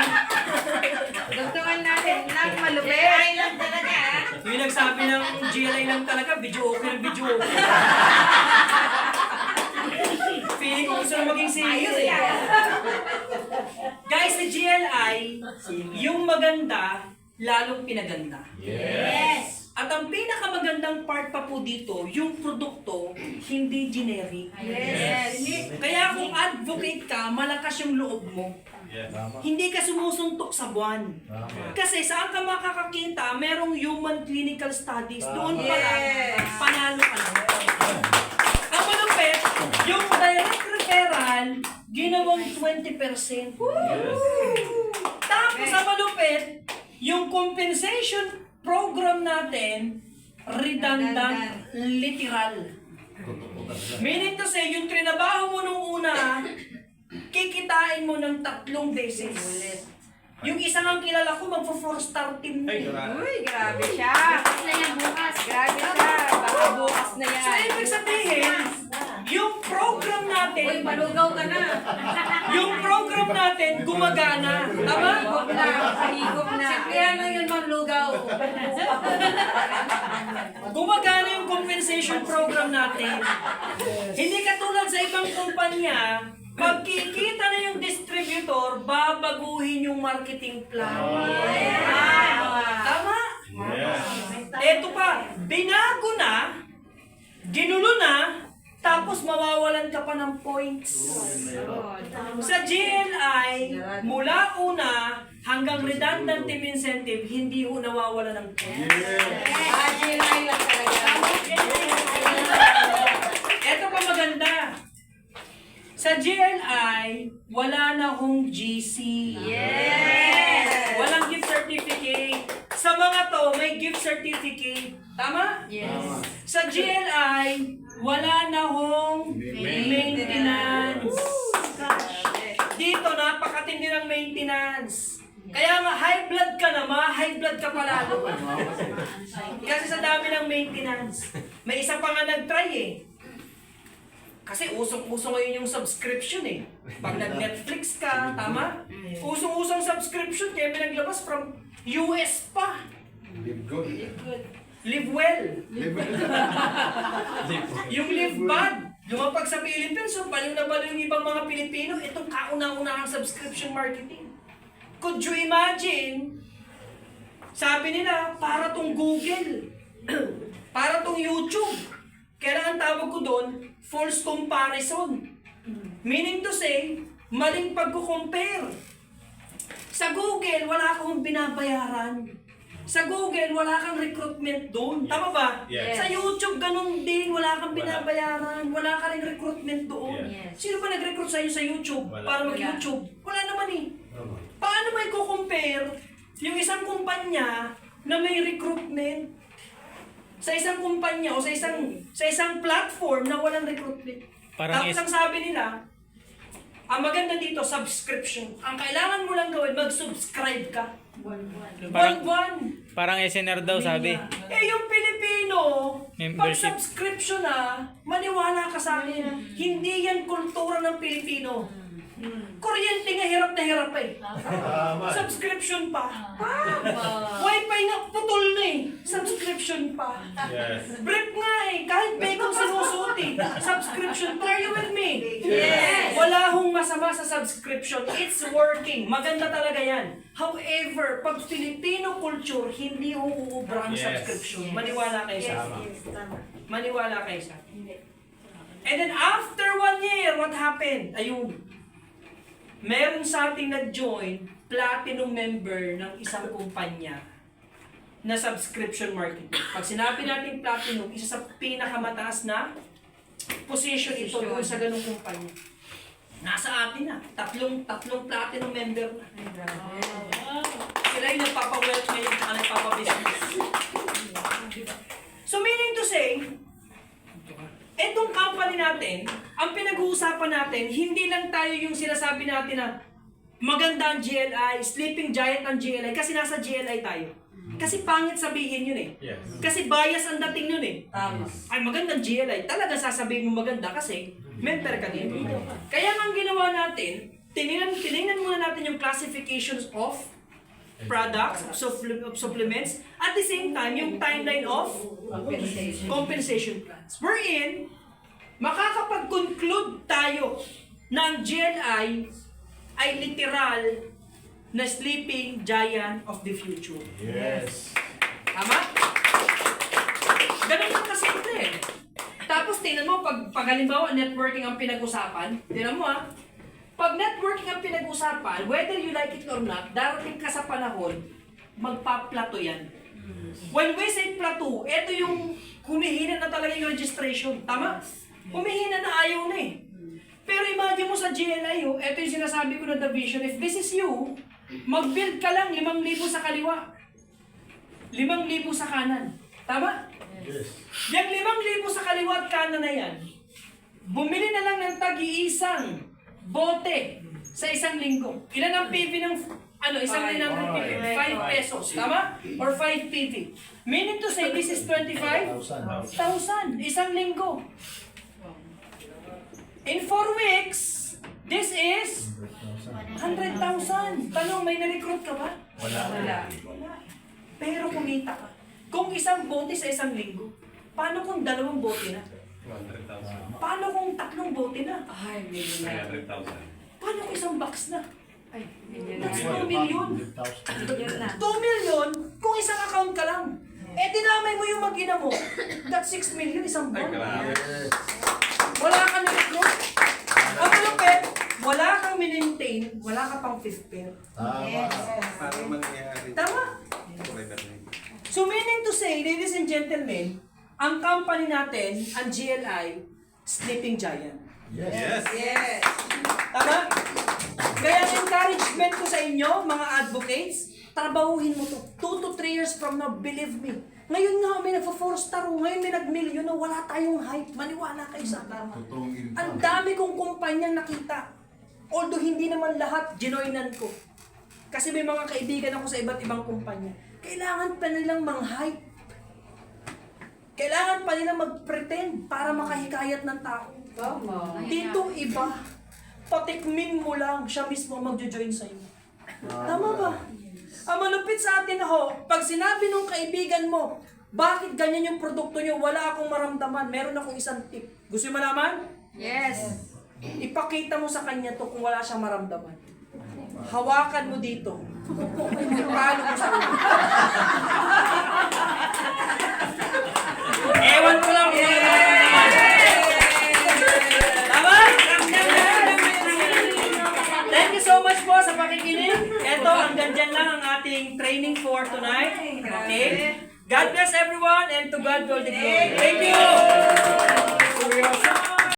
Dugtungan natin lang malupit. Jelay lang talaga. yung nagsabi ng GLI lang talaga, video okay ng video okay. Feeling ko gusto na maging serious eh. Guys, si GLI, yung maganda, lalong pinaganda. Yes. At ang pinakamagandang part pa po dito, yung produkto, hindi generic. Yes. Kaya kung advocate ka, malakas yung loob mo. Yes. Tama. Hindi ka sumusuntok sa buwan. Tama. Kasi saan ka makakakita, merong human clinical studies. Doon pa lang, Yes. panalo ka na. Ang malupit, yung direct referral, ginawang 20%. Tapos ang malupit, yung compensation program natin, redundant, literal. Meaning to say, yung trinabaho mo nung una, kikitain mo ng 3 beses. Yung isang ang kilala ko, magpo-4-star team na Ay, eh. grabe. Uy, grabe siya. Bukas na yan, bukas. Grabe siya. Baka bukas na yan. So, ibig sabihin, yung program natin, Uy, malugaw ka na. yung program natin, gumagana. Tama? Higop na. Higop na. Sipriyan na yun, malugaw. Gumagana yung compensation program natin. Hindi katulad sa ibang kumpanya, pag kikita na yung distributor, babaguhin yung marketing plan. Tama? Yes. Eto pa, binago na, ginulo na, tapos mawawalan ka pa ng points. Sa GLI, mula una hanggang redundant team incentive, hindi ho nawawala ng points. Jelay lang talaga. Eto pa maganda. Sa GLI, wala na hong GC. Yes! Walang gift certificate. Sa mga to, may gift certificate. Tama? Yes. Sa GLI, wala na hong maintenance. Dito, napakatindi ng maintenance. Kaya nga, high blood ka na, high blood ka palalo. Kasi sa dami ng maintenance. May isa pa nga nag-try eh. Kasi usong-usong ngayon yung subscription eh. Pag nag-Netflix ka, tama? Usong-usong subscription, kaya may naglabas from US pa. Live good. Live well. Live well. Yung live bad. Lumapag sa Philippines, so baliw na baliw yung ibang mga Pilipino, itong kauna-unahang subscription marketing. Could you imagine, sabi nila, para tong Google, para tong YouTube. Kaya ang tawag ko doon, false comparison. Meaning to say, maling pagko-compare. Sa Google, wala kang binabayaran. Sa Google, wala kang recruitment doon. Tama ba? Yes. Sa YouTube, ganun din. Wala kang binabayaran. Wala ka rin recruitment doon. Yes. Sino ba nag-recruit sa'yo sa YouTube Wala. para mag-YouTube? Wala naman eh. Tama. Paano may compare Yung isang kumpanya na may recruitment sa isang kumpanya o sa isang platform na walang recruitment. Parang Tapos ang sabi nila, ang maganda dito, subscription. Ang kailangan mo lang gawin, mag-subscribe ka. Parang- Buwan-buwan. Parang SNR daw sabi. Eh, yung Pilipino, pag Membership. subscription na, maniwala ka sa akin, hindi yan kultura ng Pilipino. Kuryente nga hirap na hirap eh. Subscription pa. Wi-Fi nga putol na eh. Subscription pa. Yes. Brief nga eh. Kahit bagong sinusuot eh. Subscription pa. Are you with me? Yes. Wala hong masama sa subscription. It's working. Maganda talaga yan. However, pag Filipino culture, hindi uubra ang Yes. subscription. Maniwala kayo sa akin. Tama. Maniwala kayo sa akin. And then after 1 year, what happened? Ayun. Meron sa ating nag-join, platinum member ng isang kumpanya na subscription marketing. Pag sinabi natin platinum, isa sa pinakamataas na position ito doon sa ganung kumpanya. Nasa atin na. Tatlong platinum member na. Sila yung nagpapa-wealth ngayon at nagpapa-business. So meaning to say, etong company natin, ang pinag-uusapan natin, hindi lang tayo yung sinasabi natin na maganda ang GLI, sleeping giant ang GLI, kasi nasa GLI tayo. Kasi pangit sabihin yun eh. Yes. Kasi bias ang dating yun eh. Tama. Ay, magandang GLI. Talaga sasabihin mo maganda kasi member ka dito. Kaya ang ginawa natin, tinignan muna natin yung classifications of products, of supplements, at the same time, yung timeline of compensation plans. Wherein, makakapag-conclude tayo na ang GLI ay literal na sleeping giant of the future. Yes. Tama? Ganun lang kasimple. Tapos tingnan mo, pag halimbawa networking ang pinag-usapan, tingnan mo ha, pag networking ang pinag-usapan, whether you like it or not, darating ka sa panahon, magpa-plato yan. When we say plateau, ito yung humihina na talaga yung registration. Tama? Humihina na ayaw na eh. Pero imagine mo sa GLI, ito yung sinasabi ko na the vision. If this is you, mag-build ka lang 5,000 sa kaliwa. 5,000 sa kanan. Tama? Yes. Yung 5,000 sa kaliwa at kanan na yan, bumili na lang ng tag-iisang bote sa isang linggo. Ilan ang PV ng, isang 900 PV? 5 pesos, tama? Or 5 PV. Meaning to say, this is 25,000. Isang linggo. In 4 weeks, this is 100,000. Tanong, may na-recruit ka ba? Wala. Pero kumita ka. Kung isang bote sa isang linggo, paano kung 2 bote na? 200,000. Paano kung 3 bote na? Ay, million na. 300,000. Paano kung isang box na? Ay, million na. That's 2 million. Million na. 2 million kung isang account ka lang. Eh, dinamay mo yung mag-ina mo. That's 6 million isang Ay, buwan. grabe. Wala kang na-recruit. Ang malupit, wala kang minmaintain, wala ka pang fifth pair. Tama. Parang mangyayari. Tama? So meaning to say, ladies and gentlemen, ang company natin, ang GLI, sleeping giant. Yes. Yes. Tama? Kaya ang encouragement ko sa inyo, mga advocates, trabahuhin mo to. 2 to 3 years from now, believe me. Ngayon nga, may nagpo-4-star, ngayon may nag-million na wala tayong hype. Maniwala kayo sa akin. Totoong Ang dami kong kumpanyang nakita. Although hindi naman lahat, ginoinan ko. Kasi may mga kaibigan ako sa iba't ibang kumpanya. Kailangan pa nilang mang-hype. Kailangan pa nilang mag-pretend para makahikayat ng tao. Tama. Dito iba. Patikmin mo lang, siya mismo magjo-join sa'yo. Tama ba? Ang malupit sa atin pag sinabi nung kaibigan mo, bakit ganyan yung produkto nyo, wala akong maramdaman, meron akong isang tip. Gusto mo malaman? Yes. Ipakita mo sa kanya to kung wala siyang maramdaman. Hawakan mo dito. Ipalo mo sa kanya. Ewan ko lang kung ano tama? Thank you so much po sa pakikinig. Ito, hanggang dyan lang ang ating training for tonight. Okay? God bless everyone and to God be all the glory. Thank you!